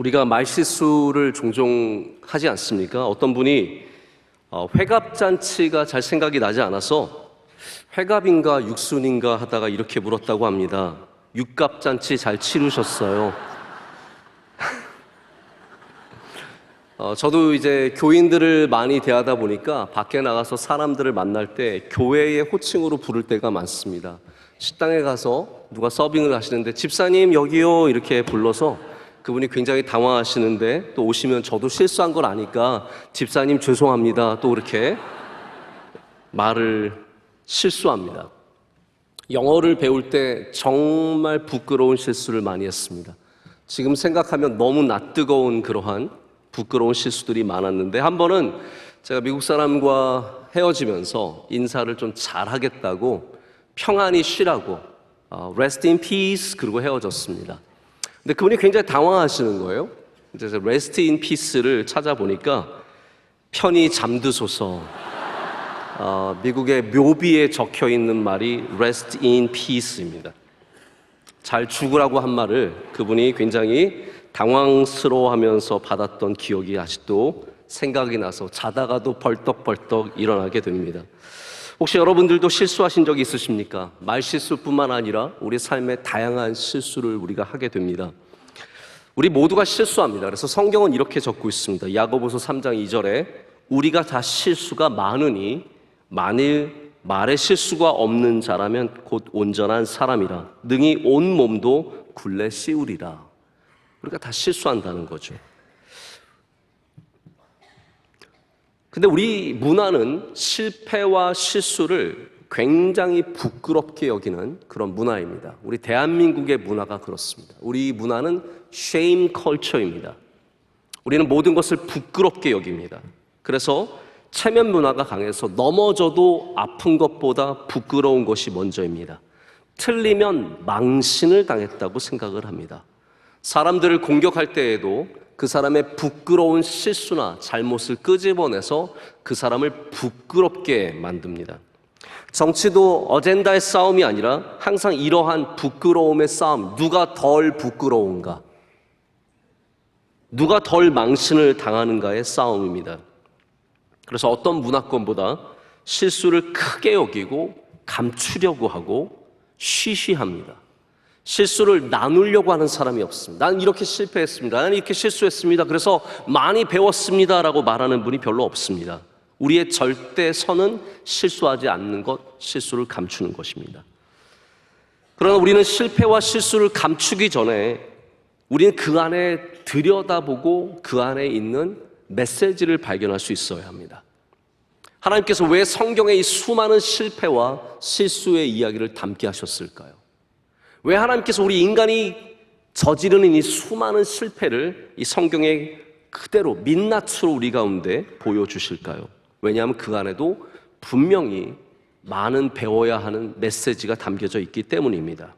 우리가 말실수를 종종 하지 않습니까? 어떤 분이 회갑잔치가 잘 생각이 나지 않아서 회갑인가 육순인가 하다가 이렇게 물었다고 합니다. 육갑잔치 잘 치르셨어요? 저도 이제 교인들을 많이 대하다 보니까 밖에 나가서 사람들을 만날 때 교회의 호칭으로 부를 때가 많습니다. 식당에 가서 누가 서빙을 하시는데 집사님 여기요 이렇게 불러서 그분이 굉장히 당황하시는데 또 오시면 저도 실수한 걸 아니까 집사님 죄송합니다 또 그렇게 말을 실수합니다. 영어를 배울 때 정말 부끄러운 실수를 많이 했습니다. 지금 생각하면 너무 낯뜨거운 그러한 부끄러운 실수들이 많았는데 한 번은 제가 미국 사람과 헤어지면서 인사를 좀 잘하겠다고 평안히 쉬라고 rest in peace 그러고 헤어졌습니다. 근데 그분이 굉장히 당황하시는 거예요. 그래서 rest in peace를 찾아보니까 편히 잠드소서 미국의 묘비에 적혀 있는 말이 rest in peace입니다. 잘 죽으라고 한 말을 그분이 굉장히 당황스러워하면서 받았던 기억이 아직도 생각이 나서 자다가도 벌떡벌떡 일어나게 됩니다. 혹시 여러분들도 실수하신 적이 있으십니까? 말실수뿐만 아니라 우리 삶에 다양한 실수를 우리가 하게 됩니다. 우리 모두가 실수합니다. 그래서 성경은 이렇게 적고 있습니다. 야고보서 3장 2절에 우리가 다 실수가 많으니 만일 말에 실수가 없는 자라면 곧 온전한 사람이라 능히 온 몸도 굴레 씌우리라. 우리가 다 실수한다는 거죠. 근데 우리 문화는 실패와 실수를 굉장히 부끄럽게 여기는 그런 문화입니다. 우리 대한민국의 문화가 그렇습니다. 우리 문화는 shame culture입니다. 우리는 모든 것을 부끄럽게 여깁니다. 그래서 체면 문화가 강해서 넘어져도 아픈 것보다 부끄러운 것이 먼저입니다. 틀리면 망신을 당했다고 생각을 합니다. 사람들을 공격할 때에도 그 사람의 부끄러운 실수나 잘못을 끄집어내서 그 사람을 부끄럽게 만듭니다. 정치도 어젠다의 싸움이 아니라 항상 이러한 부끄러움의 싸움, 누가 덜 부끄러운가, 누가 덜 망신을 당하는가의 싸움입니다. 그래서 어떤 문화권보다 실수를 크게 여기고 감추려고 하고 쉬쉬합니다. 실수를 나누려고 하는 사람이 없습니다. 나는 이렇게 실패했습니다. 나는 이렇게 실수했습니다. 그래서 많이 배웠습니다 라고 말하는 분이 별로 없습니다. 우리의 절대 선은 실수하지 않는 것, 실수를 감추는 것입니다. 그러나 우리는 실패와 실수를 감추기 전에 우리는 그 안에 들여다보고 그 안에 있는 메시지를 발견할 수 있어야 합니다. 하나님께서 왜 성경에 이 수많은 실패와 실수의 이야기를 담게 하셨을까요? 왜 하나님께서 우리 인간이 저지르는 이 수많은 실패를 이 성경에 그대로 민낯으로 우리 가운데 보여주실까요? 왜냐하면 그 안에도 분명히 많은 배워야 하는 메시지가 담겨져 있기 때문입니다.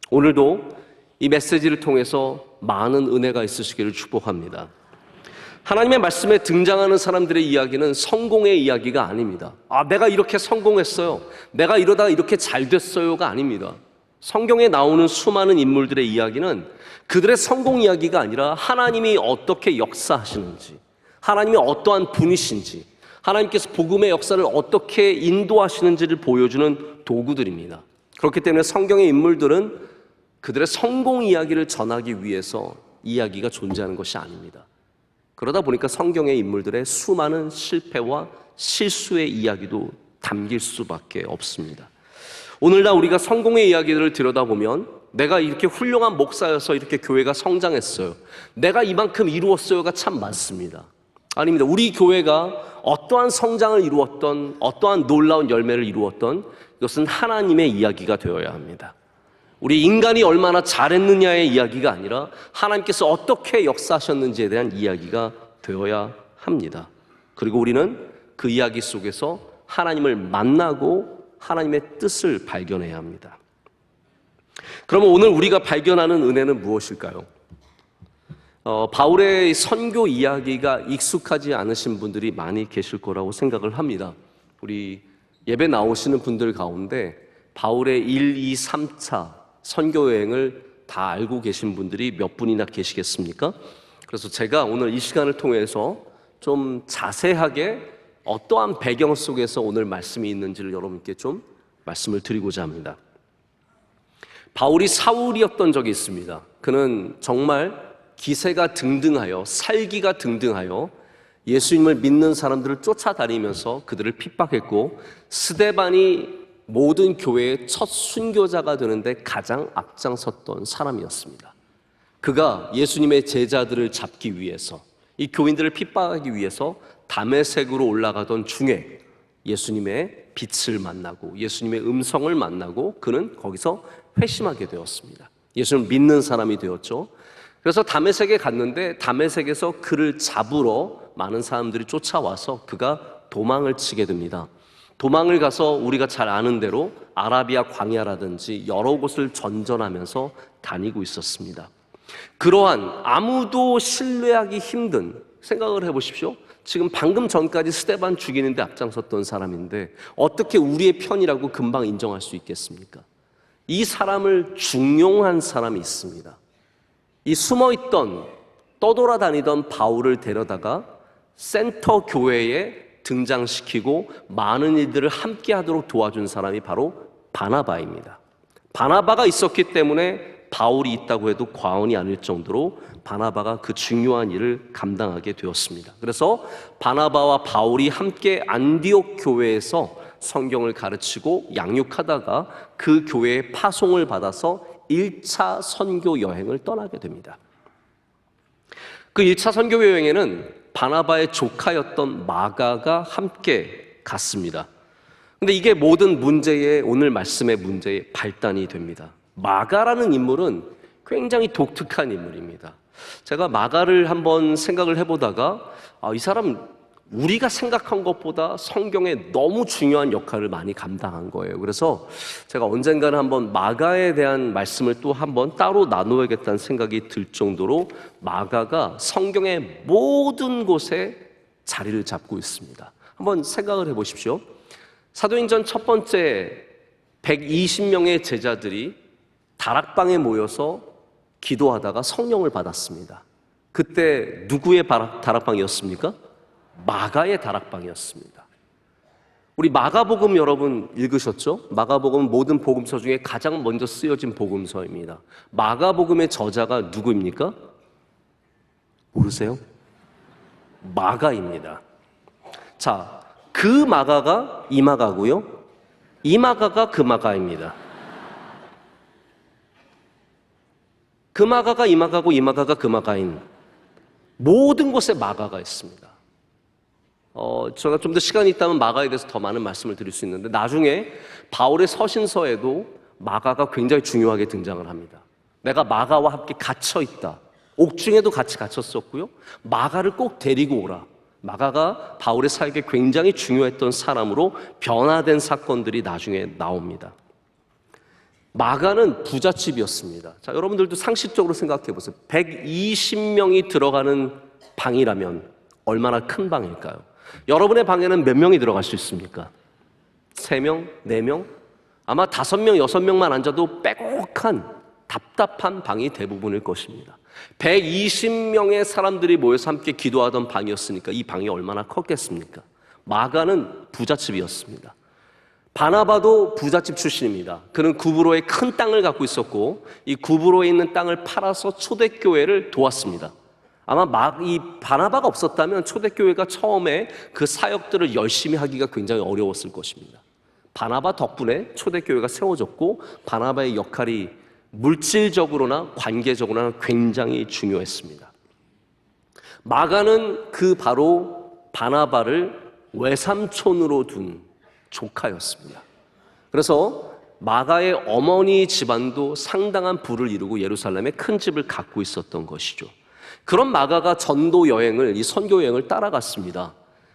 오늘도 이 메시지를 통해서 많은 은혜가 있으시기를 축복합니다. 하나님의 말씀에 등장하는 사람들의 이야기는 성공의 이야기가 아닙니다. 내가 이렇게 성공했어요. 내가 이러다가 이렇게 잘 됐어요가 아닙니다. 성경에 나오는 수많은 인물들의 이야기는 그들의 성공 이야기가 아니라 하나님이 어떻게 역사하시는지, 하나님이 어떠한 분이신지, 하나님께서 복음의 역사를 어떻게 인도하시는지를 보여주는 도구들입니다. 그렇기 때문에 성경의 인물들은 그들의 성공 이야기를 전하기 위해서 이야기가 존재하는 것이 아닙니다. 그러다 보니까 성경의 인물들의 수많은 실패와 실수의 이야기도 담길 수밖에 없습니다. 오늘날 우리가 성공의 이야기들을 들여다보면 내가 이렇게 훌륭한 목사여서 이렇게 교회가 성장했어요, 내가 이만큼 이루었어요가 참 많습니다. 아닙니다. 우리 교회가 어떠한 성장을 이루었던, 어떠한 놀라운 열매를 이루었던, 이것은 하나님의 이야기가 되어야 합니다. 우리 인간이 얼마나 잘했느냐의 이야기가 아니라 하나님께서 어떻게 역사하셨는지에 대한 이야기가 되어야 합니다. 그리고 우리는 그 이야기 속에서 하나님을 만나고 하나님의 뜻을 발견해야 합니다. 그러면 오늘 우리가 발견하는 은혜는 무엇일까요? 바울의 선교 이야기가 익숙하지 않으신 분들이 많이 계실 거라고 생각을 합니다. 우리 예배 나오시는 분들 가운데 바울의 1, 2, 3차 선교 여행을 다 알고 계신 분들이 몇 분이나 계시겠습니까? 그래서 제가 오늘 이 시간을 통해서 좀 자세하게 어떠한 배경 속에서 오늘 말씀이 있는지를 여러분께 좀 말씀을 드리고자 합니다. 바울이 사울이었던 적이 있습니다. 그는 정말 기세가 등등하여 살기가 등등하여 예수님을 믿는 사람들을 쫓아다니면서 그들을 핍박했고, 스데반이 모든 교회의 첫 순교자가 되는데 가장 앞장섰던 사람이었습니다. 그가 예수님의 제자들을 잡기 위해서, 이 교인들을 핍박하기 위해서 다메섹으로 올라가던 중에 예수님의 빛을 만나고 예수님의 음성을 만나고 그는 거기서 회심하게 되었습니다. 예수님을 믿는 사람이 되었죠. 그래서 다메섹에 갔는데 다메섹에서 그를 잡으러 많은 사람들이 쫓아와서 그가 도망을 치게 됩니다. 도망을 가서 우리가 잘 아는 대로 아라비아 광야라든지 여러 곳을 전전하면서 다니고 있었습니다. 그러한 아무도 신뢰하기 힘든, 생각을 해보십시오. 지금 방금 전까지 스데반 죽이는데 앞장섰던 사람인데 어떻게 우리의 편이라고 금방 인정할 수 있겠습니까? 이 사람을 중용한 사람이 있습니다. 이 숨어있던, 떠돌아다니던 바울을 데려다가 센터 교회에 등장시키고 많은 일들을 함께 하도록 도와준 사람이 바로 바나바입니다. 바나바가 있었기 때문에 바울이 있다고 해도 과언이 아닐 정도로 바나바가 그 중요한 일을 감당하게 되었습니다. 그래서 바나바와 바울이 함께 안디옥 교회에서 성경을 가르치고 양육하다가 그 교회에 파송을 받아서 1차 선교 여행을 떠나게 됩니다. 그 1차 선교 여행에는 바나바의 조카였던 마가가 함께 갔습니다. 근데 이게 모든 문제의, 오늘 말씀의 문제의 발단이 됩니다. 마가라는 인물은 굉장히 독특한 인물입니다. 제가 마가를 한번 생각을 해보다가 이 사람 우리가 생각한 것보다 성경에 너무 중요한 역할을 많이 감당한 거예요. 그래서 제가 언젠가는 한번 마가에 대한 말씀을 또 한번 따로 나누어야겠다는 생각이 들 정도로 마가가 성경의 모든 곳에 자리를 잡고 있습니다. 한번 생각을 해보십시오. 사도행전 첫 번째 120명의 제자들이 다락방에 모여서 기도하다가 성령을 받았습니다. 그때 누구의 다락방이었습니까? 마가의 다락방이었습니다. 우리 마가복음 여러분 읽으셨죠? 마가복음은 모든 복음서 중에 가장 먼저 쓰여진 복음서입니다. 마가복음의 저자가 누구입니까? 모르세요? 마가입니다. 자, 그 마가가 이 마가고요, 이 마가가 그 마가입니다. 그 마가가 이 마가고 이 마가가 그 마가인, 모든 곳에 마가가 있습니다. 제가 좀 더 시간이 있다면 마가에 대해서 더 많은 말씀을 드릴 수 있는데, 나중에 바울의 서신서에도 마가가 굉장히 중요하게 등장을 합니다. 내가 마가와 함께 갇혀있다. 옥중에도 같이 갇혔었고요, 마가를 꼭 데리고 오라. 마가가 바울의 사역에 굉장히 중요했던 사람으로 변화된 사건들이 나중에 나옵니다. 마가는 부잣집이었습니다. 자, 여러분들도 상식적으로 생각해 보세요. 120명이 들어가는 방이라면 얼마나 큰 방일까요? 여러분의 방에는 몇 명이 들어갈 수 있습니까? 3명? 4명? 아마 5명, 6명만 앉아도 빼곡한 답답한 방이 대부분일 것입니다. 120명의 사람들이 모여서 함께 기도하던 방이었으니까 이 방이 얼마나 컸겠습니까? 마가는 부잣집이었습니다. 바나바도 부잣집 출신입니다. 그는 구브로에 큰 땅을 갖고 있었고 이 구브로에 있는 땅을 팔아서 초대교회를 도왔습니다. 아마 이 바나바가 없었다면 초대교회가 처음에 그 사역들을 열심히 하기가 굉장히 어려웠을 것입니다. 바나바 덕분에 초대교회가 세워졌고 바나바의 역할이 물질적으로나 관계적으로나 굉장히 중요했습니다. 마가는 그 바로 바나바를 외삼촌으로 둔 조카였습니다. 그래서 마가의 어머니 집안도 상당한 부를 이루고 예루살렘에 큰 집을 갖고 있었던 것이죠. 그런 마가가 전도 여행을, 이 선교 여행을 따라갔습니다.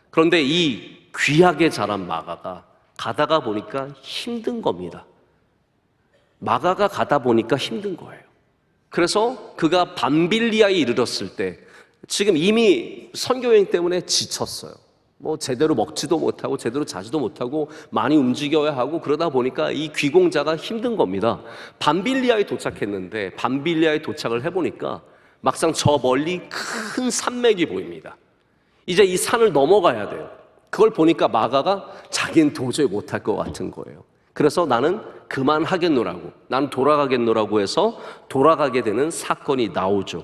그런데 이 귀하게 자란 마가가 가다가 보니까 힘든 겁니다. 마가가 가다 보니까 힘든 거예요. 그래서 그가 밤빌리아에 이르렀을 때 지금 이미 선교 여행 때문에 지쳤어요. 제대로 먹지도 못하고 제대로 자지도 못하고 많이 움직여야 하고 그러다 보니까 이 귀공자가 힘든 겁니다. 밤빌리아에 도착했는데 밤빌리아에 도착을 해보니까 막상 저 멀리 큰 산맥이 보입니다. 이제 이 산을 넘어가야 돼요. 그걸 보니까 마가가 자기는 도저히 못할 것 같은 거예요. 그래서 나는 그만하겠노라고, 나는 돌아가겠노라고 해서 돌아가게 되는 사건이 나오죠.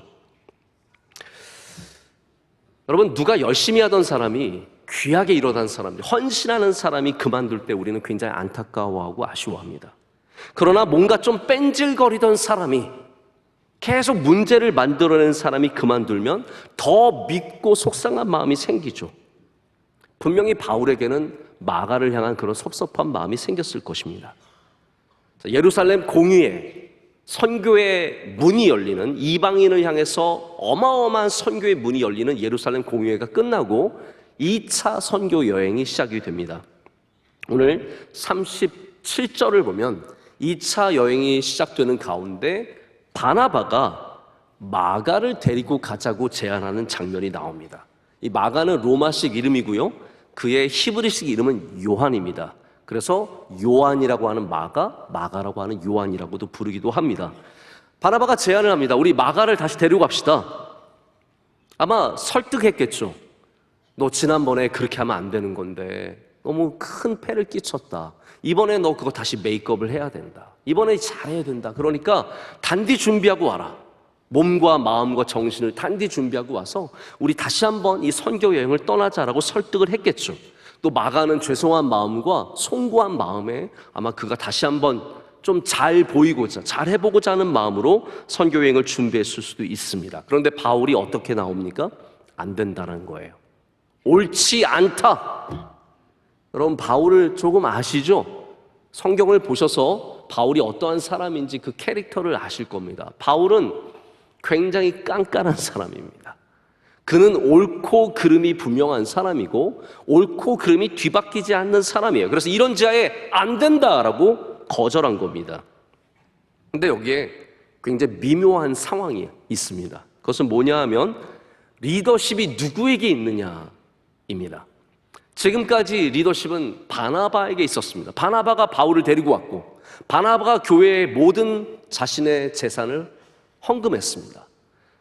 여러분, 누가 열심히 하던 사람이, 귀하게 일어난 사람들, 헌신하는 사람이 그만둘 때 우리는 굉장히 안타까워하고 아쉬워합니다. 그러나 뭔가 좀 뺀질거리던 사람이, 계속 문제를 만들어낸 사람이 그만두면 더 믿고 속상한 마음이 생기죠. 분명히 바울에게는 마가를 향한 그런 섭섭한 마음이 생겼을 것입니다. 예루살렘 공의회, 선교의 문이 열리는, 이방인을 향해서 어마어마한 선교의 문이 열리는 예루살렘 공의회가 끝나고 2차 선교 여행이 시작이 됩니다. 오늘 37절을 보면 2차 여행이 시작되는 가운데 바나바가 마가를 데리고 가자고 제안하는 장면이 나옵니다. 이 마가는 로마식 이름이고요, 그의 히브리식 이름은 요한입니다. 그래서 요한이라고 하는 마가라고 하는 요한이라고도 부르기도 합니다. 바나바가 제안을 합니다. 우리 마가를 다시 데리고 갑시다. 아마 설득했겠죠. 너 지난번에 그렇게 하면 안 되는 건데 너무 큰 패를 끼쳤다. 이번에 너 그거 다시 메이크업을 해야 된다. 이번에 잘해야 된다. 그러니까 단디 준비하고 와라. 몸과 마음과 정신을 단디 준비하고 와서 우리 다시 한번 이 선교 여행을 떠나자라고 설득을 했겠죠. 또 마가는 죄송한 마음과 송구한 마음에 아마 그가 다시 한번 좀 잘 보이고자, 잘 해보고자 하는 마음으로 선교 여행을 준비했을 수도 있습니다. 그런데 바울이 어떻게 나옵니까? 안 된다는 거예요. 옳지 않다. 여러분, 바울을 조금 아시죠? 성경을 보셔서 바울이 어떠한 사람인지 그 캐릭터를 아실 겁니다. 바울은 굉장히 깐깐한 사람입니다. 그는 옳고 그름이 분명한 사람이고 옳고 그름이 뒤바뀌지 않는 사람이에요. 그래서 이런 지하에 안 된다라고 거절한 겁니다. 근데 여기에 굉장히 미묘한 상황이 있습니다. 그것은 뭐냐 하면 리더십이 누구에게 있느냐입니다. 지금까지 리더십은 바나바에게 있었습니다. 바나바가 바울을 데리고 왔고 바나바가 교회의 모든 자신의 재산을 헌금했습니다.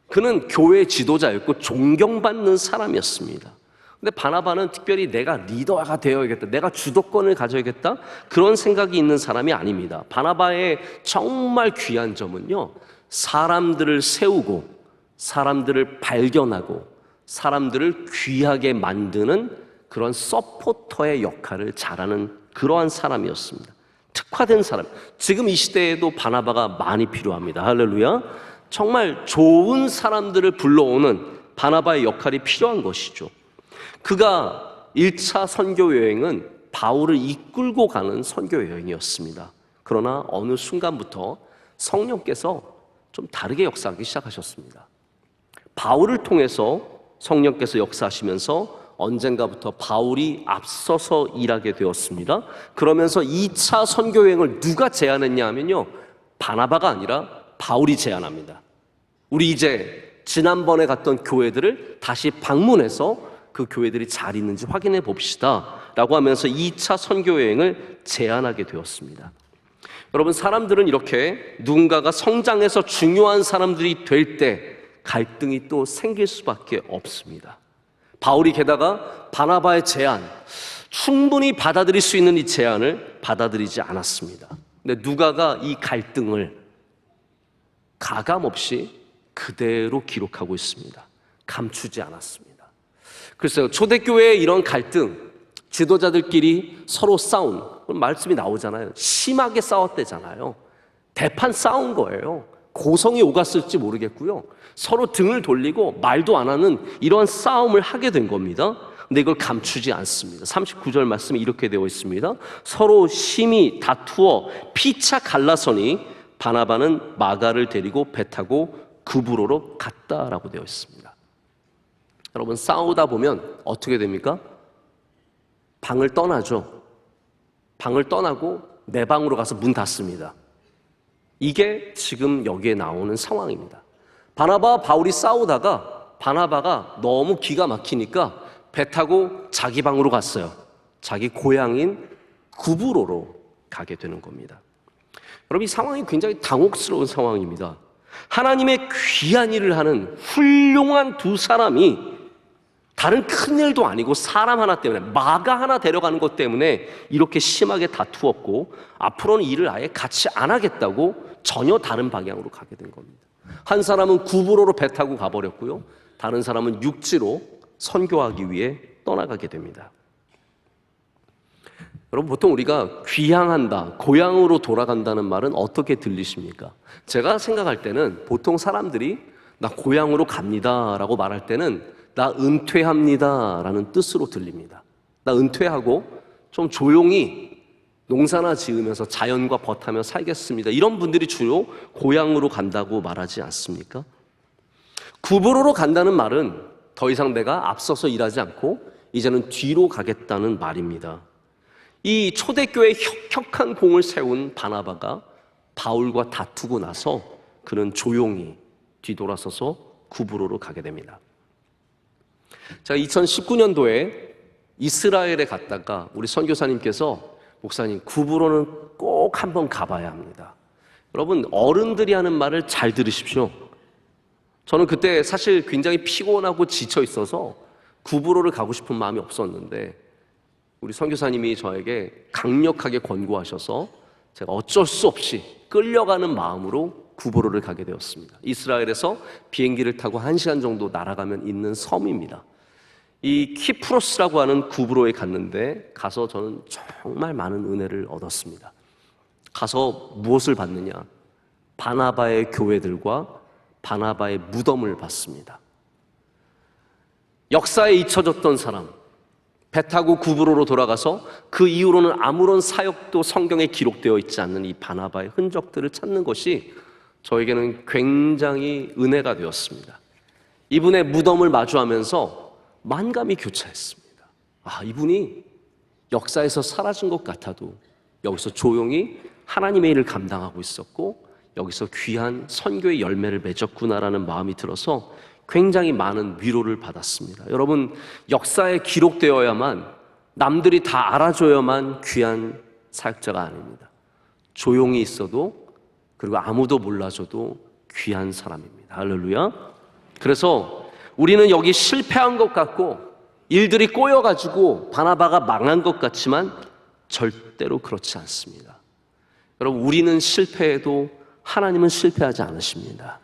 그는 교회 지도자였고 존경받는 사람이었습니다. 근데 바나바는 특별히 내가 리더가 되어야겠다, 내가 주도권을 가져야겠다, 그런 생각이 있는 사람이 아닙니다. 바나바의 정말 귀한 점은요, 사람들을 세우고 사람들을 발견하고 사람들을 귀하게 만드는 그런 서포터의 역할을 잘하는 그러한 사람이었습니다. 특화된 사람. 지금 이 시대에도 바나바가 많이 필요합니다. 할렐루야. 정말 좋은 사람들을 불러오는 바나바의 역할이 필요한 것이죠. 그가 1차 선교 여행은 바울을 이끌고 가는 선교 여행이었습니다. 그러나 어느 순간부터 성령께서 좀 다르게 역사하기 시작하셨습니다. 바울을 통해서 성령께서 역사하시면서 언젠가부터 바울이 앞서서 일하게 되었습니다. 그러면서 2차 선교 여행을 누가 제안했냐 하면요, 바나바가 아니라 바울이 제안합니다. 우리 이제 지난번에 갔던 교회들을 다시 방문해서 그 교회들이 잘 있는지 확인해 봅시다 라고 하면서 2차 선교 여행을 제안하게 되었습니다. 여러분, 사람들은 이렇게 누군가가 성장해서 중요한 사람들이 될 때 갈등이 또 생길 수밖에 없습니다. 바울이 게다가 바나바의 제안, 충분히 받아들일 수 있는 이 제안을 받아들이지 않았습니다. 근데 누가가 이 갈등을 가감없이 그대로 기록하고 있습니다. 감추지 않았습니다. 글쎄요, 초대교회의 이런 갈등, 지도자들끼리 서로 싸운, 말씀이 나오잖아요. 심하게 싸웠대잖아요. 대판 싸운 거예요. 고성이 오갔을지 모르겠고요, 서로 등을 돌리고 말도 안 하는 이러한 싸움을 하게 된 겁니다. 근데 이걸 감추지 않습니다. 39절 말씀이 이렇게 되어 있습니다. 서로 심히 다투어 피차 갈라서니 바나바는 마가를 데리고 배 타고 구브로로 갔다라고 되어 있습니다. 여러분, 싸우다 보면 어떻게 됩니까? 방을 떠나죠. 방을 떠나고 내 방으로 가서 문 닫습니다. 이게 지금 여기에 나오는 상황입니다. 바나바와 바울이 싸우다가 바나바가 너무 기가 막히니까 배 타고 자기 방으로 갔어요. 자기 고향인 구브로로 가게 되는 겁니다. 여러분, 이 상황이 굉장히 당혹스러운 상황입니다. 하나님의 귀한 일을 하는 훌륭한 두 사람이 다른 큰 일도 아니고 사람 하나 때문에, 마가 하나 데려가는 것 때문에 이렇게 심하게 다투었고, 앞으로는 일을 아예 같이 안 하겠다고 전혀 다른 방향으로 가게 된 겁니다. 한 사람은 구브로로 배 타고 가버렸고요, 다른 사람은 육지로 선교하기 위해 떠나가게 됩니다. 여러분, 보통 우리가 귀향한다, 고향으로 돌아간다는 말은 어떻게 들리십니까? 제가 생각할 때는 보통 사람들이 나 고향으로 갑니다 라고 말할 때는 나 은퇴합니다 라는 뜻으로 들립니다. 나 은퇴하고 좀 조용히 농사나 지으면서 자연과 벗하며 살겠습니다, 이런 분들이 주로 고향으로 간다고 말하지 않습니까? 구브로로 간다는 말은 더 이상 내가 앞서서 일하지 않고 이제는 뒤로 가겠다는 말입니다. 이 초대교회에 혁혁한 공을 세운 바나바가 바울과 다투고 나서 그는 조용히 뒤돌아서서 구브로로 가게 됩니다. 제가 2019년도에 이스라엘에 갔다가 우리 선교사님께서 목사님, 구브로는 꼭 한번 가봐야 합니다. 여러분, 어른들이 하는 말을 잘 들으십시오. 저는 그때 사실 굉장히 피곤하고 지쳐 있어서 구브로를 가고 싶은 마음이 없었는데 우리 선교사님이 저에게 강력하게 권고하셔서 제가 어쩔 수 없이 끌려가는 마음으로 구브로를 가게 되었습니다. 이스라엘에서 비행기를 타고 1시간 정도 날아가면 있는 섬입니다. 이 키프로스라고 하는 구브로에 갔는데 가서 저는 정말 많은 은혜를 얻었습니다. 가서 무엇을 받느냐? 바나바의 교회들과 바나바의 무덤을 봤습니다. 역사에 잊혀졌던 사람, 배 타고 구브로로 돌아가서 그 이후로는 아무런 사역도 성경에 기록되어 있지 않는 이 바나바의 흔적들을 찾는 것이 저에게는 굉장히 은혜가 되었습니다. 이분의 무덤을 마주하면서 만감이 교차했습니다. 이분이 역사에서 사라진 것 같아도 여기서 조용히 하나님의 일을 감당하고 있었고 여기서 귀한 선교의 열매를 맺었구나라는 마음이 들어서 굉장히 많은 위로를 받았습니다. 여러분, 역사에 기록되어야만, 남들이 다 알아줘야만 귀한 사역자가 아닙니다. 조용히 있어도, 그리고 아무도 몰라줘도 귀한 사람입니다. 할렐루야. 그래서 우리는 여기 실패한 것 같고 일들이 꼬여가지고 바나바가 망한 것 같지만 절대로 그렇지 않습니다. 여러분, 우리는 실패해도 하나님은 실패하지 않으십니다.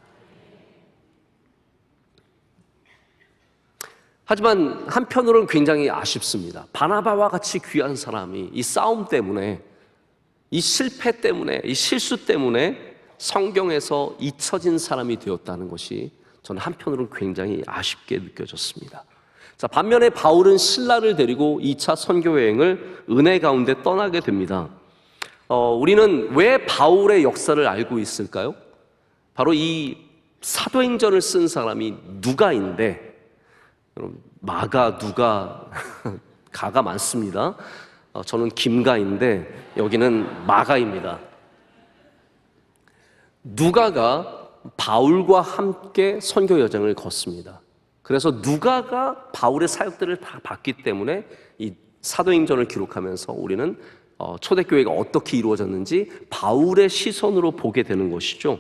하지만 한편으로는 굉장히 아쉽습니다. 바나바와 같이 귀한 사람이 이 싸움 때문에, 이 실패 때문에, 이 실수 때문에 성경에서 잊혀진 사람이 되었다는 것이 저는 한편으로는 굉장히 아쉽게 느껴졌습니다. 자, 반면에 바울은 신라를 데리고 2차 선교 여행을 은혜 가운데 떠나게 됩니다. 우리는 왜 바울의 역사를 알고 있을까요? 바로 이 사도행전을 쓴 사람이 누가인데, 마가, 누가, 가가 많습니다. 저는 김가인데 여기는 마가입니다. 누가가 바울과 함께 선교 여정을 걷습니다. 그래서 누가가 바울의 사역들을 다 봤기 때문에 이 사도행전을 기록하면서 우리는 초대교회가 어떻게 이루어졌는지 바울의 시선으로 보게 되는 것이죠.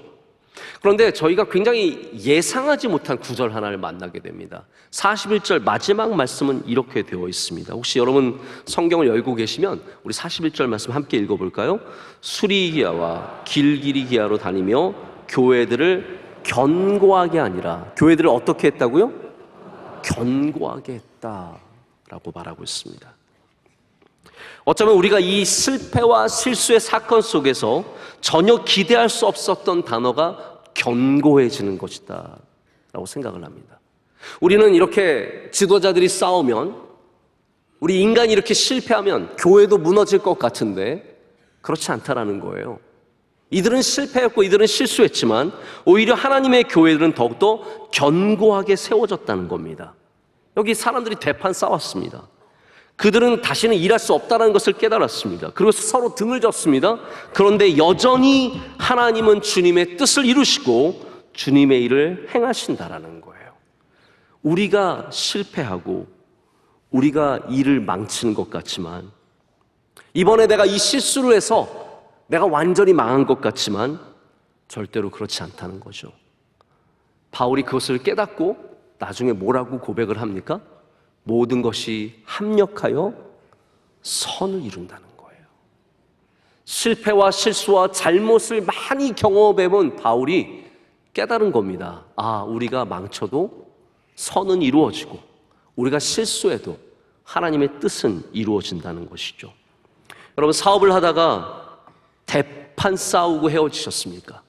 그런데 저희가 굉장히 예상하지 못한 구절 하나를 만나게 됩니다. 41절 마지막 말씀은 이렇게 되어 있습니다. 혹시 여러분 성경을 열고 계시면 우리 41절 말씀 함께 읽어볼까요? 수리기아와 길기리기아로 다니며 교회들을 견고하게 아니라, 교회들을 어떻게 했다고요? 견고하게 했다라고 말하고 있습니다. 어쩌면 우리가 이 실패와 실수의 사건 속에서 전혀 기대할 수 없었던 단어가 견고해지는 것이다 라고 생각을 합니다. 우리는 이렇게 지도자들이 싸우면, 우리 인간이 이렇게 실패하면 교회도 무너질 것 같은데 그렇지 않다라는 거예요. 이들은 실패했고 이들은 실수했지만 오히려 하나님의 교회들은 더욱더 견고하게 세워졌다는 겁니다. 여기 사람들이 대판 싸웠습니다. 그들은 다시는 일할 수 없다는 것을 깨달았습니다. 그리고 서로 등을 졌습니다. 그런데 여전히 하나님은 주님의 뜻을 이루시고 주님의 일을 행하신다라는 거예요. 우리가 실패하고 우리가 일을 망치는 것 같지만, 이번에 내가 이 실수를 해서 내가 완전히 망한 것 같지만 절대로 그렇지 않다는 거죠. 바울이 그것을 깨닫고 나중에 뭐라고 고백을 합니까? 모든 것이 합력하여 선을 이룬다는 거예요. 실패와 실수와 잘못을 많이 경험해본 바울이 깨달은 겁니다. 아, 우리가 망쳐도 선은 이루어지고 우리가 실수해도 하나님의 뜻은 이루어진다는 것이죠. 여러분, 사업을 하다가 대판 싸우고 헤어지셨습니까?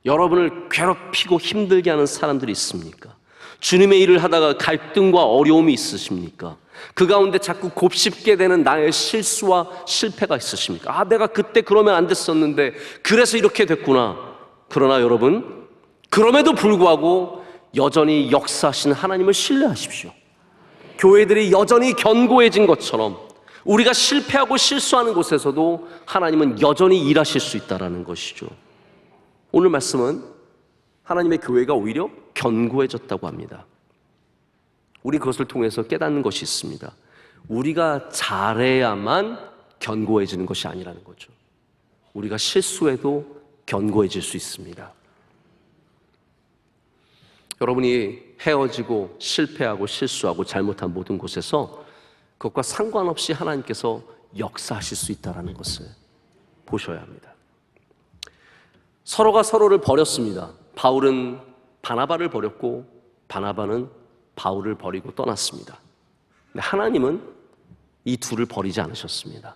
여러분을 괴롭히고 힘들게 하는 사람들이 있습니까? 주님의 일을 하다가 갈등과 어려움이 있으십니까? 그 가운데 자꾸 곱씹게 되는 나의 실수와 실패가 있으십니까? 아, 내가 그때 그러면 안 됐었는데 그래서 이렇게 됐구나. 그러나 여러분, 그럼에도 불구하고 여전히 역사하시는 하나님을 신뢰하십시오. 교회들이 여전히 견고해진 것처럼 우리가 실패하고 실수하는 곳에서도 하나님은 여전히 일하실 수 있다는 것이죠. 오늘 말씀은 하나님의 교회가 오히려 견고해졌다고 합니다. 우리 그것을 통해서 깨닫는 것이 있습니다. 우리가 잘해야만 견고해지는 것이 아니라는 거죠. 우리가 실수해도 견고해질 수 있습니다. 여러분이 헤어지고 실패하고 실수하고 잘못한 모든 곳에서 그것과 상관없이 하나님께서 역사하실 수 있다는 것을 보셔야 합니다. 서로가 서로를 버렸습니다. 바울은 바나바를 버렸고 바나바는 바울을 버리고 떠났습니다. 근데 하나님은 이 둘을 버리지 않으셨습니다.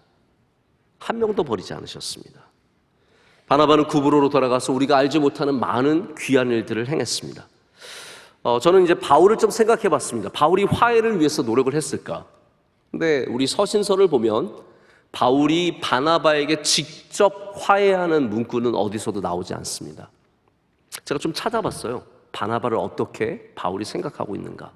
한 명도 버리지 않으셨습니다. 바나바는 구브로로 돌아가서 우리가 알지 못하는 많은 귀한 일들을 행했습니다. 저는 이제 바울을 좀 생각해 봤습니다. 바울이 화해를 위해서 노력을 했을까? 근데 우리 서신서를 보면 바울이 바나바에게 직접 화해하는 문구는 어디서도 나오지 않습니다. 제가 좀 찾아봤어요. 바나바를 어떻게 바울이 생각하고 있는가.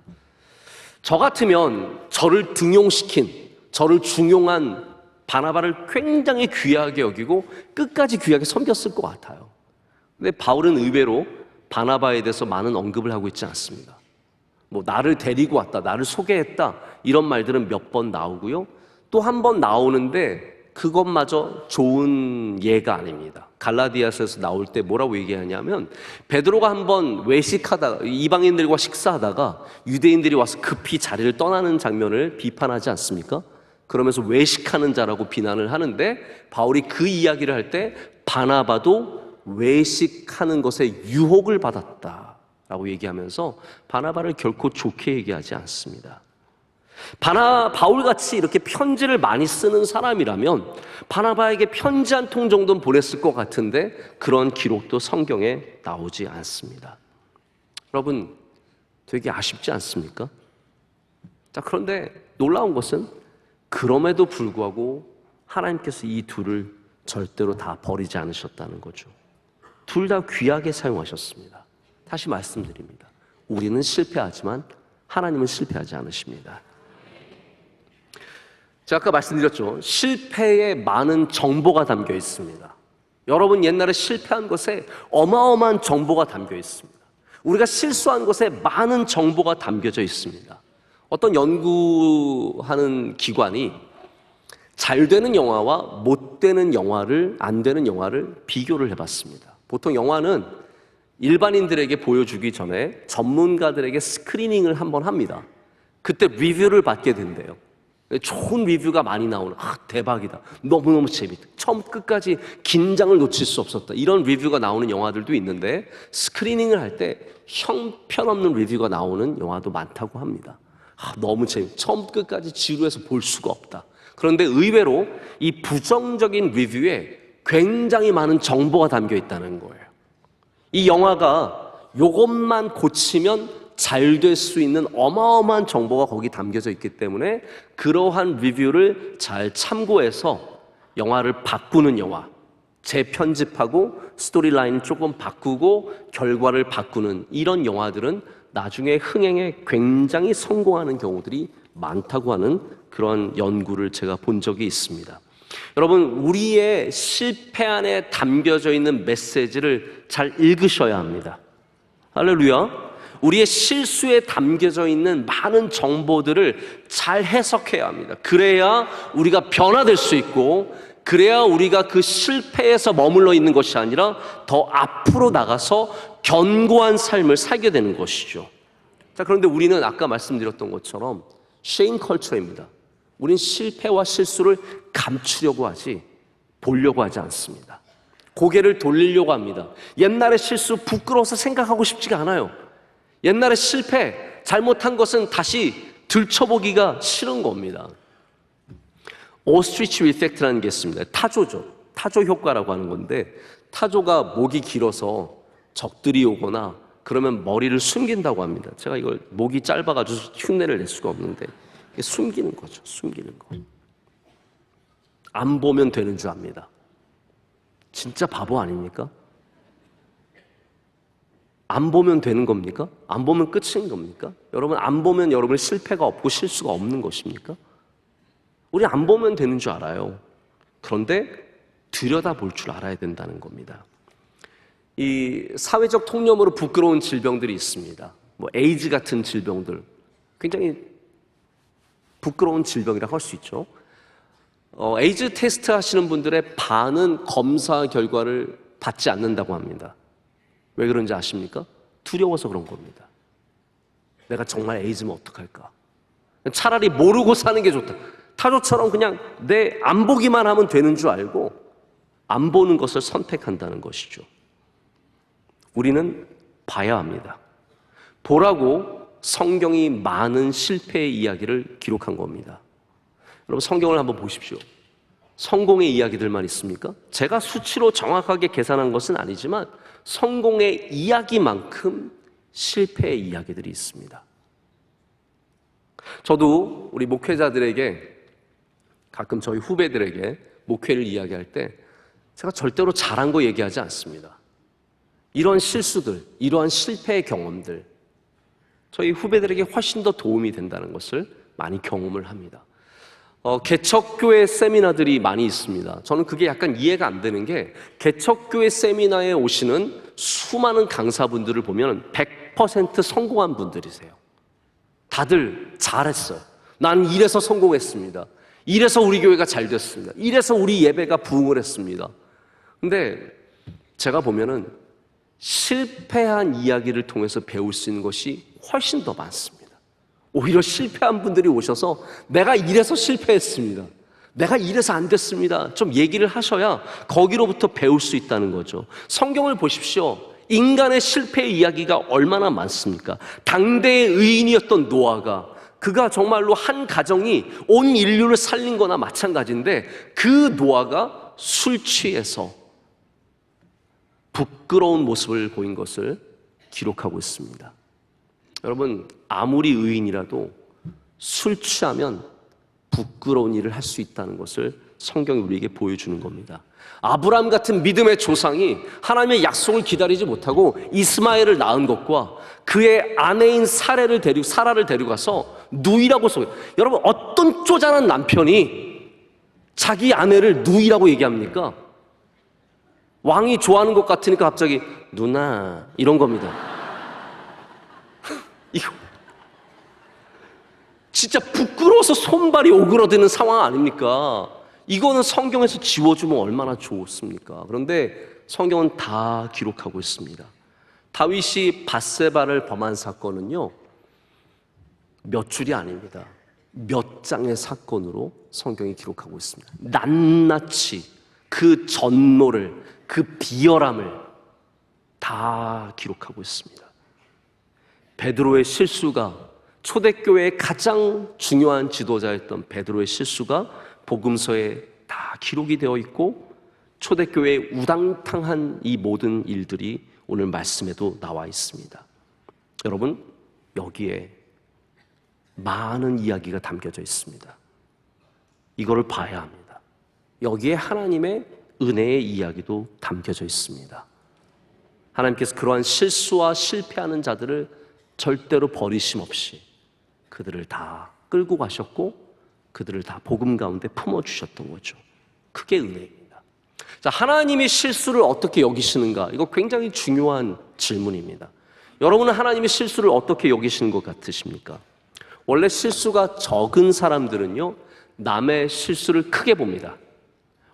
저 같으면 저를 등용시킨, 저를 중용한 바나바를 굉장히 귀하게 여기고 끝까지 귀하게 섬겼을 것 같아요. 근데 바울은 의외로 바나바에 대해서 많은 언급을 하고 있지 않습니다. 뭐 나를 데리고 왔다, 나를 소개했다 이런 말들은 몇 번 나오고요. 또 한 번 나오는데 그것마저 좋은 예가 아닙니다. 갈라디아서에서 나올 때 뭐라고 얘기하냐면 베드로가 한번 외식하다가 이방인들과 식사하다가 유대인들이 와서 급히 자리를 떠나는 장면을 비판하지 않습니까? 그러면서 외식하는 자라고 비난을 하는데 바울이 그 이야기를 할 때 바나바도 외식하는 것에 유혹을 받았다라고 얘기하면서 바나바를 결코 좋게 얘기하지 않습니다. 바울같이 이렇게 편지를 많이 쓰는 사람이라면 바나바에게 편지 한 통 정도는 보냈을 것 같은데 그런 기록도 성경에 나오지 않습니다. 여러분, 되게 아쉽지 않습니까? 자, 그런데 놀라운 것은 그럼에도 불구하고 하나님께서 이 둘을 절대로 다 버리지 않으셨다는 거죠. 둘 다 귀하게 사용하셨습니다. 다시 말씀드립니다. 우리는 실패하지만 하나님은 실패하지 않으십니다. 제가 아까 말씀드렸죠. 실패에 많은 정보가 담겨 있습니다. 여러분, 옛날에 실패한 것에 어마어마한 정보가 담겨 있습니다. 우리가 실수한 것에 많은 정보가 담겨져 있습니다. 어떤 연구하는 기관이 잘 되는 영화와 못 되는 영화를, 안 되는 영화를 비교를 해봤습니다. 보통 영화는 일반인들에게 보여주기 전에 전문가들에게 스크리닝을 한번 합니다. 그때 리뷰를 받게 된대요. 좋은 리뷰가 많이 나오는, 대박이다, 너무너무 재밌다, 처음 끝까지 긴장을 놓칠 수 없었다, 이런 리뷰가 나오는 영화들도 있는데 스크리닝을 할 때 형편없는 리뷰가 나오는 영화도 많다고 합니다. 너무 재밌다, 처음 끝까지 지루해서 볼 수가 없다. 그런데 의외로 이 부정적인 리뷰에 굉장히 많은 정보가 담겨 있다는 거예요. 이 영화가 이것만 고치면 잘 될 수 있는 어마어마한 정보가 거기 담겨져 있기 때문에 그러한 리뷰를 잘 참고해서 영화를 바꾸는 영화, 재편집하고 스토리라인을 조금 바꾸고 결과를 바꾸는 이런 영화들은 나중에 흥행에 굉장히 성공하는 경우들이 많다고 하는 그런 연구를 제가 본 적이 있습니다. 여러분, 우리의 실패 안에 담겨져 있는 메시지를 잘 읽으셔야 합니다. 할렐루야. 우리의 실수에 담겨져 있는 많은 정보들을 잘 해석해야 합니다. 그래야 우리가 변화될 수 있고 그래야 우리가 그 실패에서 머물러 있는 것이 아니라 더 앞으로 나가서 견고한 삶을 살게 되는 것이죠. 자, 그런데 우리는 아까 말씀드렸던 것처럼 쉐임 컬처입니다. 우린 실패와 실수를 감추려고 하지 보려고 하지 않습니다. 고개를 돌리려고 합니다. 옛날의 실수 부끄러워서 생각하고 싶지가 않아요. 옛날의 실패, 잘못한 것은 다시 들춰보기가 싫은 겁니다. 오스트리치 이펙트라는 게 있습니다. 타조죠. 타조 효과라고 하는 건데, 타조가 목이 길어서 적들이 오거나 그러면 머리를 숨긴다고 합니다. 제가 이걸 목이 짧아가지고 흉내를 낼 수가 없는데, 이게 숨기는 거죠. 숨기는 거. 안 보면 되는 줄 압니다. 진짜 바보 아닙니까? 안 보면 되는 겁니까? 안 보면 끝인 겁니까? 여러분, 안 보면 여러분 실패가 없고 실수가 없는 것입니까? 우리 안 보면 되는 줄 알아요. 그런데 들여다볼 줄 알아야 된다는 겁니다. 이 사회적 통념으로 부끄러운 질병들이 있습니다. 뭐 에이즈 같은 질병들, 굉장히 부끄러운 질병이라고 할 수 있죠. 에이즈 테스트 하시는 분들의 반은 검사 결과를 받지 않는다고 합니다. 왜 그런지 아십니까? 두려워서 그런 겁니다. 내가 정말 에이즈면 어떡할까? 차라리 모르고 사는 게 좋다. 타조처럼 그냥 내 안 보기만 하면 되는 줄 알고 안 보는 것을 선택한다는 것이죠. 우리는 봐야 합니다. 보라고 성경이 많은 실패의 이야기를 기록한 겁니다. 여러분, 성경을 한번 보십시오. 성공의 이야기들만 있습니까? 제가 수치로 정확하게 계산한 것은 아니지만 성공의 이야기만큼 실패의 이야기들이 있습니다. 저도 우리 목회자들에게, 가끔 저희 후배들에게 목회를 이야기할 때 제가 절대로 잘한 거 얘기하지 않습니다. 이런 실수들, 이러한 실패의 경험들, 저희 후배들에게 훨씬 더 도움이 된다는 것을 많이 경험을 합니다. 개척교회 세미나들이 많이 있습니다. 저는 그게 약간 이해가 안 되는 게, 개척교회 세미나에 오시는 수많은 강사분들을 보면 100% 성공한 분들이세요. 다들 잘했어요. 난 이래서 성공했습니다. 이래서 우리 교회가 잘 됐습니다. 이래서 우리 예배가 부흥을 했습니다. 근데 제가 보면은 실패한 이야기를 통해서 배울 수 있는 것이 훨씬 더 많습니다. 오히려 실패한 분들이 오셔서 내가 이래서 실패했습니다. 내가 이래서 안 됐습니다. 좀 얘기를 하셔야 거기로부터 배울 수 있다는 거죠. 성경을 보십시오. 인간의 실패의 이야기가 얼마나 많습니까? 당대의 의인이었던 노아가, 그가 정말로 한 가정이 온 인류를 살린 거나 마찬가지인데, 그 노아가 술 취해서 부끄러운 모습을 보인 것을 기록하고 있습니다. 여러분, 아무리 의인이라도 술 취하면 부끄러운 일을 할 수 있다는 것을 성경이 우리에게 보여주는 겁니다. 아브라함 같은 믿음의 조상이 하나님의 약속을 기다리지 못하고 이스마엘을 낳은 것과 그의 아내인 사라를 데려가서 누이라고 소개해요. 여러분, 어떤 쪼잔한 남편이 자기 아내를 누이라고 얘기합니까? 왕이 좋아하는 것 같으니까 갑자기 누나 이런 겁니다. 이거 진짜 부끄러워서 손발이 오그러드는 상황 아닙니까? 이거는 성경에서 지워주면 얼마나 좋습니까? 그런데 성경은 다 기록하고 있습니다. 다윗이 밧세바를 범한 사건은요, 몇 줄이 아닙니다. 몇 장의 사건으로 성경이 기록하고 있습니다. 낱낱이 그 전모를, 그 비열함을 다 기록하고 있습니다. 베드로의 실수가, 초대교회의 가장 중요한 지도자였던 베드로의 실수가 복음서에 다 기록이 되어 있고, 초대교회의 우당탕한 이 모든 일들이 오늘 말씀에도 나와 있습니다. 여러분, 여기에 많은 이야기가 담겨져 있습니다. 이거를 봐야 합니다. 여기에 하나님의 은혜의 이야기도 담겨져 있습니다. 하나님께서 그러한 실수와 실패하는 자들을 절대로 버리심 없이 그들을 다 끌고 가셨고, 그들을 다 복음 가운데 품어주셨던 거죠. 그게 은혜입니다. 자, 하나님이 실수를 어떻게 여기시는가? 이거 굉장히 중요한 질문입니다. 여러분은 하나님의 실수를 어떻게 여기시는 것 같으십니까? 원래 실수가 적은 사람들은요, 남의 실수를 크게 봅니다.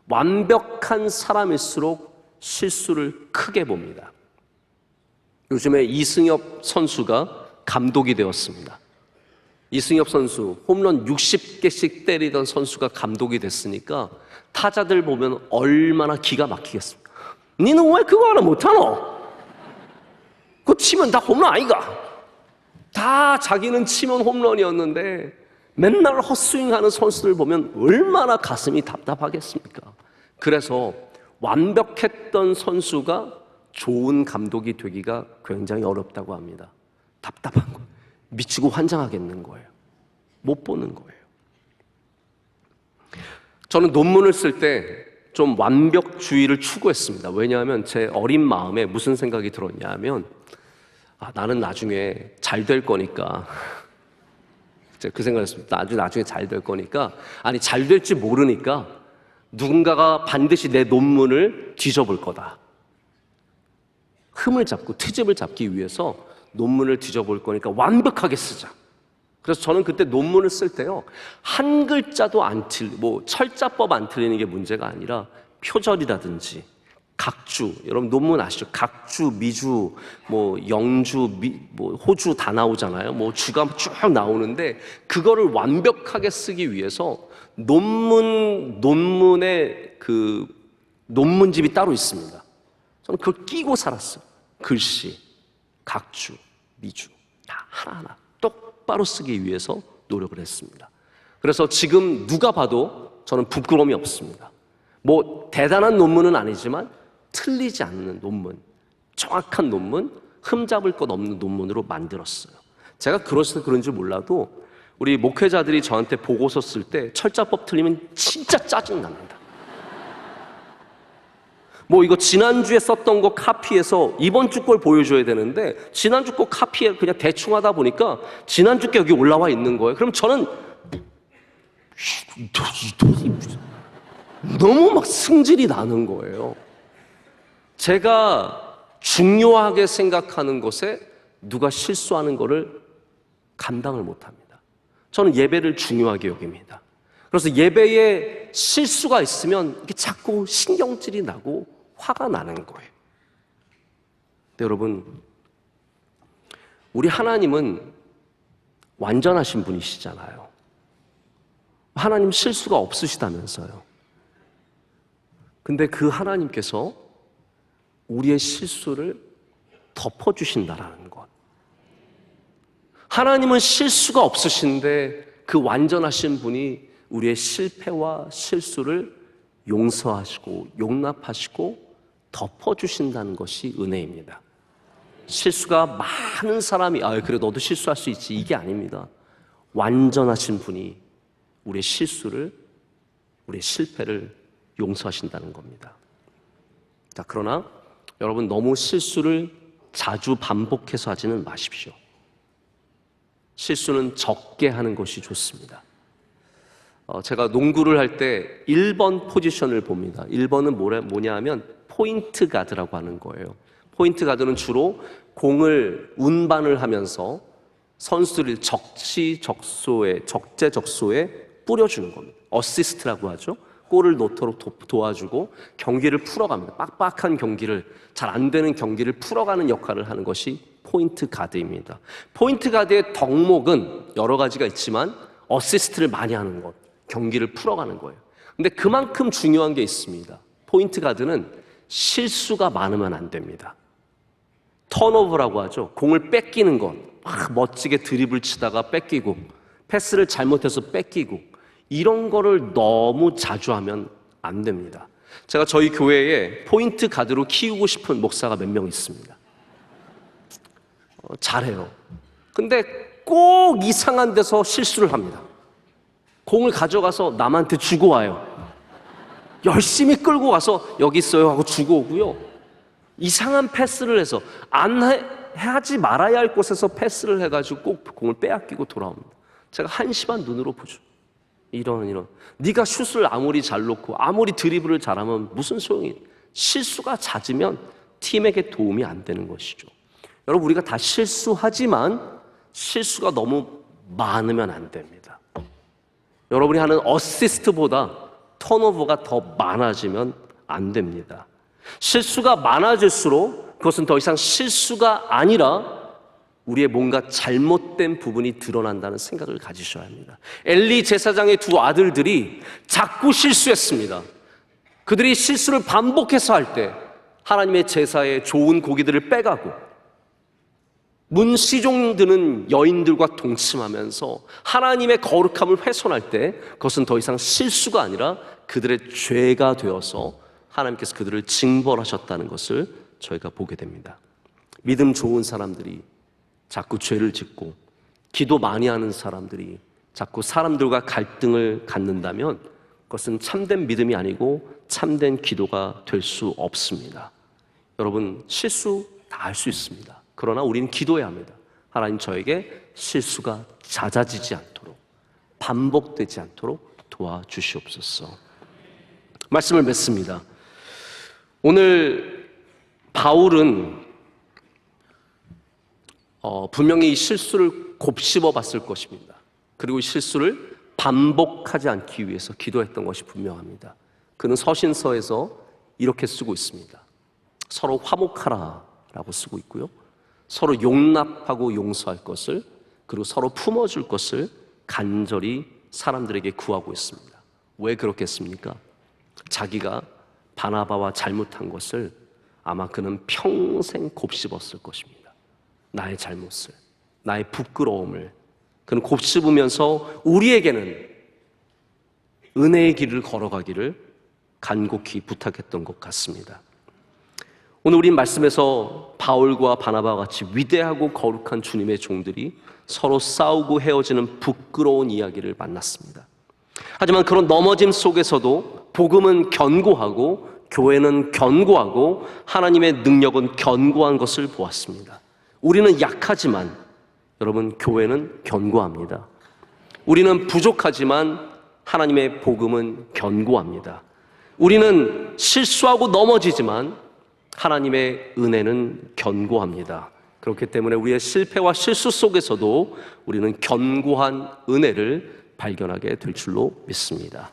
완벽한 사람일수록 실수를 크게 봅니다. 요즘에 이승엽 선수가 감독이 되었습니다. 이승엽 선수 홈런 60개씩 때리던 선수가 감독이 됐으니까 타자들 보면 얼마나 기가 막히겠습니까? 니는 왜 그거 하나 못하노? 그거 치면 다 홈런 아이가? 다 자기는 치면 홈런이었는데 맨날 헛스윙하는 선수들 보면 얼마나 가슴이 답답하겠습니까? 그래서 완벽했던 선수가 좋은 감독이 되기가 굉장히 어렵다고 합니다. 답답한 거, 미치고 환장하겠는 거예요. 못 보는 거예요. 저는 논문을 쓸 때 좀 완벽주의를 추구했습니다. 왜냐하면 제 어린 마음에 무슨 생각이 들었냐 하면 나는 나중에 잘 될 거니까 제가 그 생각을 했습니다. 나중에 잘 될 거니까 잘 될지 모르니까 누군가가 반드시 내 논문을 뒤져볼 거다. 흠을 잡고 트집을 잡기 위해서 논문을 뒤져볼 거니까 완벽하게 쓰자. 그래서 저는 그때 논문을 쓸 때요, 한 글자도 철자법 안 틀리는 게 문제가 아니라 표절이라든지 각주, 여러분 논문 아시죠? 각주, 미주, 영주, 호주 다 나오잖아요. 주가 쭉 나오는데 그거를 완벽하게 쓰기 위해서 논문의 그 논문집이 따로 있습니다. 저는 그걸 끼고 살았어요. 글씨, 각주, 미주 다 하나하나 똑바로 쓰기 위해서 노력을 했습니다. 그래서 지금 누가 봐도 저는 부끄러움이 없습니다. 대단한 논문은 아니지만 틀리지 않는 논문, 정확한 논문, 흠잡을 것 없는 논문으로 만들었어요. 제가 그래서 그런지 몰라도 우리 목회자들이 저한테 보고서 쓸 때 철자법 틀리면 진짜 짜증납니다. 이거 지난주에 썼던 거 카피해서 이번 주 걸 보여줘야 되는데 지난주 거 카피해 그냥 대충 하다 보니까 지난주 게 여기 올라와 있는 거예요. 그럼 저는 너무 승질이 나는 거예요. 제가 중요하게 생각하는 것에 누가 실수하는 거를 감당을 못합니다. 저는 예배를 중요하게 여깁니다. 그래서 예배에 실수가 있으면 이렇게 자꾸 신경질이 나고 화가 나는 거예요. 근데 여러분, 우리 하나님은 완전하신 분이시잖아요. 하나님 실수가 없으시다면서요. 근데 그 하나님께서 우리의 실수를 덮어주신다라는 것. 하나님은 실수가 없으신데 그 완전하신 분이 우리의 실패와 실수를 용서하시고 용납하시고 덮어주신다는 것이 은혜입니다. 실수가 많은 사람이 그래 너도 실수할 수 있지, 이게 아닙니다. 완전하신 분이 우리의 실수를, 우리의 실패를 용서하신다는 겁니다. 자, 그러나 여러분, 너무 실수를 자주 반복해서 하지는 마십시오. 실수는 적게 하는 것이 좋습니다. 제가 농구를 할 때 1번 포지션을 봅니다. 1번은 뭐냐 하면 포인트 가드라고 하는 거예요. 포인트 가드는 주로 공을 운반을 하면서 선수들을 적재적소에 뿌려주는 겁니다. 어시스트라고 하죠. 골을 넣도록 도와주고 경기를 풀어갑니다. 빡빡한 경기를, 잘 안 되는 경기를 풀어가는 역할을 하는 것이 포인트 가드입니다. 포인트 가드의 덕목은 여러 가지가 있지만 어시스트를 많이 하는 것, 경기를 풀어가는 거예요. 근데 그만큼 중요한 게 있습니다. 포인트 가드는 실수가 많으면 안 됩니다. 턴오버라고 하죠. 공을 뺏기는 것, 멋지게 드리블 치다가 뺏기고, 패스를 잘못해서 뺏기고, 이런 거를 너무 자주 하면 안 됩니다. 제가 저희 교회에 포인트 가드로 키우고 싶은 목사가 몇 명 있습니다. 잘해요. 근데 꼭 이상한 데서 실수를 합니다. 공을 가져가서 남한테 주고 와요. 열심히 끌고 가서 여기 있어요 하고 주고 오고요. 이상한 패스를 해서 하지 말아야 할 곳에서 패스를 해가지고 꼭 공을 빼앗기고 돌아옵니다. 제가 한심한 눈으로 보죠. 이런 네가 슛을 아무리 잘 놓고 아무리 드리블을 잘하면 무슨 소용이, 실수가 잦으면 팀에게 도움이 안 되는 것이죠. 여러분, 우리가 다 실수하지만 실수가 너무 많으면 안 됩니다. 여러분이 하는 어시스트보다 턴오버가 더 많아지면 안 됩니다. 실수가 많아질수록 그것은 더 이상 실수가 아니라 우리의 뭔가 잘못된 부분이 드러난다는 생각을 가지셔야 합니다. 엘리 제사장의 두 아들들이 자꾸 실수했습니다. 그들이 실수를 반복해서 할 때 하나님의 제사에 좋은 고기들을 빼가고 문시종 드는 여인들과 동침하면서 하나님의 거룩함을 훼손할 때 그것은 더 이상 실수가 아니라 그들의 죄가 되어서 하나님께서 그들을 징벌하셨다는 것을 저희가 보게 됩니다. 믿음 좋은 사람들이 자꾸 죄를 짓고 기도 많이 하는 사람들이 자꾸 사람들과 갈등을 갖는다면 그것은 참된 믿음이 아니고 참된 기도가 될 수 없습니다. 여러분, 실수 다 할 수 있습니다. 그러나 우리는 기도해야 합니다. 하나님, 저에게 실수가 잦아지지 않도록, 반복되지 않도록 도와주시옵소서. 말씀을 맺습니다. 오늘 바울은 분명히 이 실수를 곱씹어 봤을 것입니다. 그리고 실수를 반복하지 않기 위해서 기도했던 것이 분명합니다. 그는 서신서에서 이렇게 쓰고 있습니다. 서로 화목하라라고 쓰고 있고요. 서로 용납하고 용서할 것을, 그리고 서로 품어줄 것을 간절히 사람들에게 구하고 있습니다. 왜 그렇겠습니까? 자기가 바나바와 잘못한 것을 아마 그는 평생 곱씹었을 것입니다. 나의 잘못을, 나의 부끄러움을 그는 곱씹으면서 우리에게는 은혜의 길을 걸어가기를 간곡히 부탁했던 것 같습니다. 오늘 우리 말씀에서 바울과 바나바와 같이 위대하고 거룩한 주님의 종들이 서로 싸우고 헤어지는 부끄러운 이야기를 만났습니다. 하지만 그런 넘어짐 속에서도 복음은 견고하고 교회는 견고하고 하나님의 능력은 견고한 것을 보았습니다. 우리는 약하지만 여러분, 교회는 견고합니다. 우리는 부족하지만 하나님의 복음은 견고합니다. 우리는 실수하고 넘어지지만 하나님의 은혜는 견고합니다. 그렇기 때문에 우리의 실패와 실수 속에서도 우리는 견고한 은혜를 발견하게 될 줄로 믿습니다.